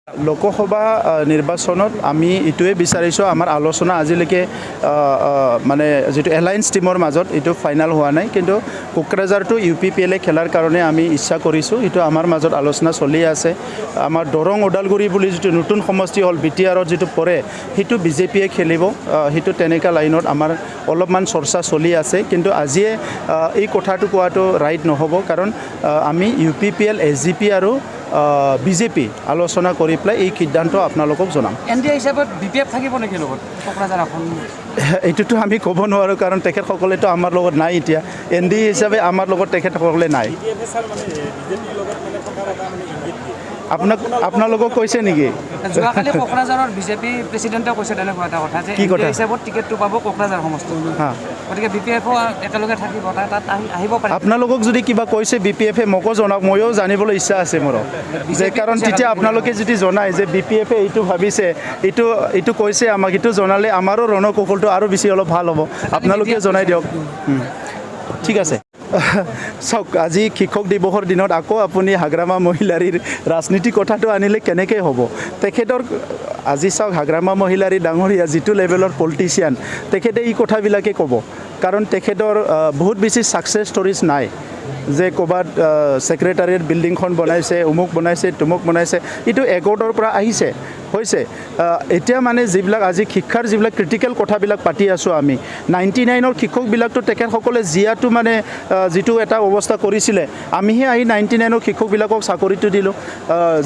লক'সভা নিৰ্বাচনত আমি ইটোৱে বিচাৰিছোঁ আমাৰ আলোচনা আজিলৈকে মানে যেটো এলায়েন্স টিমৰ মাজত এটো ফাইনাল হোৱা নাই কিন্তু কোকৰাঝাৰটো UPPL খেলাৰ কাৰণে আমি ইচ্ছা কৰিছোঁ এটো আমাৰ মাজত আলোচনা চলি আছে আমাৰ দৰং ওদালগুৰি বুলি যেটো নতুন সমষ্টি হল BTR যেটো পৰে হেতু BJPয়ে খেলিব হেতু তেনেকা লাইনত আমাৰ অলপমান চৰ্চা চলি আছে কিন্তু আজিয়ে এই কথাটো কোৱাটো ৰাইট নহব কাৰণ আমি UPPL SGP আৰু BJP আলোচনা কৰি প্লাই এই সিদ্ধান্ত আপোনালোকক জনাম এনডিএ হিচাপত BPF থাকিব নেকি লগত কোকৰাঝাৰ এখন এইটোতো আমি ক'ব নোৱাৰো কাৰণ তেখেতসকলেতো আমাৰ লগত নাই এতিয়া এনডিএ হিচাপে আমাৰ লগত তেখেতসকলে নাই আপোনালোকক কৈছে নেকি যোৱাকালি কোকৰাঝাৰৰ BJP প্ৰেসিডেন্টে কৈছে তেনেকুৱা এটা কথা যে এনডিএ হিচাপত টিকেটটো পাব কোকৰাঝাৰ সমষ্টি গতিকে BPF একেলগে থাকিব তাত আহিব পাৰে আপোনালোকক যদি কিবা কৈছে BPF মকো জনাওক ময়ো জানিবলৈ ইচ্ছা আছে মোৰ যে কাৰণ তেতিয়া আপোনালোকে যদি জনায় যে BPF এইটো ভাবিছে এইটো কৈছে আমাক এইটো জনালে আমাৰো ৰণকৌশলটো আৰু বেছি অলপ ভাল হ'ব আপোনালোকে জনাই দিয়ক ঠিক আছে চাওক আজি শিক্ষক দিৱসৰ দিনত আকৌ আপুনি হাগ্ৰামা মহিলাৰীৰ ৰাজনীতি কথাটো আনিলে কেনেকৈ হ'ব তেখেতৰ আজি চাওক হাগ্ৰামা মহিলাৰী ডাঙৰীয়া যিটো লেভেলৰ পলিটিচিয়ান তেখেতে এই কথাবিলাকে ক'ব কাৰণ তেখেতৰ বহুত বেছি সাকসেছ ষ্টৰিজ নাই যে ক'বাত সেক্ৰেটাৰিয়েট বিল্ডিংখন বনাইছে উমুক বনাইছে তুমুক বনাইছে এইটো একৰ্ডৰ পৰা আহিছে হৈছে এতিয়া মানে যিবিলাক আজি শিক্ষাৰ যিবিলাক ক্ৰিটিকেল কথাবিলাক পাতি আছোঁ আমি 99ৰ শিক্ষকবিলাকতো তেখেতসকলে জিয়াটো মানে যিটো এটা অৱস্থা কৰিছিলে আমিহে আহি 99ৰ শিক্ষকবিলাকক চাকৰিটো দিলোঁ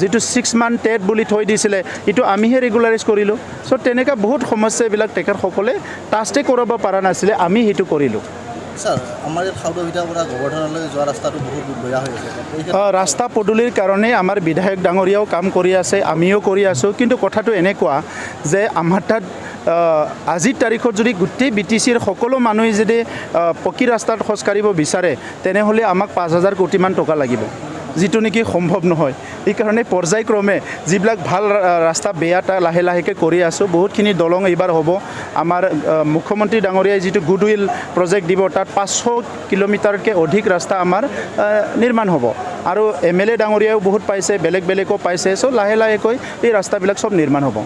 যিটো 6 মান্থ টেট বুলি থৈ দিছিলে এইটো আমিহে ৰেগুলাৰাইজ কৰিলোঁ চ' তেনেকুৱা বহুত সমস্যাবিলাক তেখেতসকলে টাষ্টে কৰাব পৰা নাছিলে আমি সেইটো কৰিলোঁ স্যাৰ আমাৰ খাউডভিটাৰ পৰা গৱৰ্ধনলৈ যোৱা ৰাস্তাটো বহুত বেয়া হৈ আছে ৰাস্তা পদূলিৰ কাৰণে আমাৰ বিধায়ক ডাঙৰীয়াও কাম কৰি আছে আমিও কৰি আছোঁ কিন্তু কথাটো এনেকুৱা যে আমাৰ তাত আজিৰ তাৰিখত যদি গোটেই BTCৰ সকলো মানুহে যদি পকী ৰাস্তাত খোজ কাঢ়িব বিচাৰে তেনেহ'লে আমাক 5,000 কোটি মান টকা লাগিব যিটো নেকি সম্ভৱ নহয় এই কাৰণে পৰ্যায়ক্ৰমে যিবিলাক ভাল ৰাস্তা বেয়াটা লাহে লাহেকৈ কৰি আছোঁ বহুতখিনি দলং এইবাৰ হ'ব আমাৰ মুখ্যমন্ত্ৰী ডাঙৰীয়াই যিটো গুডউইল প্ৰজেক্ট দিব তাত 500 কিলোমিটাৰতকৈ অধিক ৰাস্তা আমাৰ নিৰ্মাণ হ'ব আৰু MLA ডাঙৰীয়াও বহুত পাইছে বেলেগো পাইছে চ' লাহে লাহেকৈ এই ৰাস্তাবিলাক চব নিৰ্মাণ হ'ব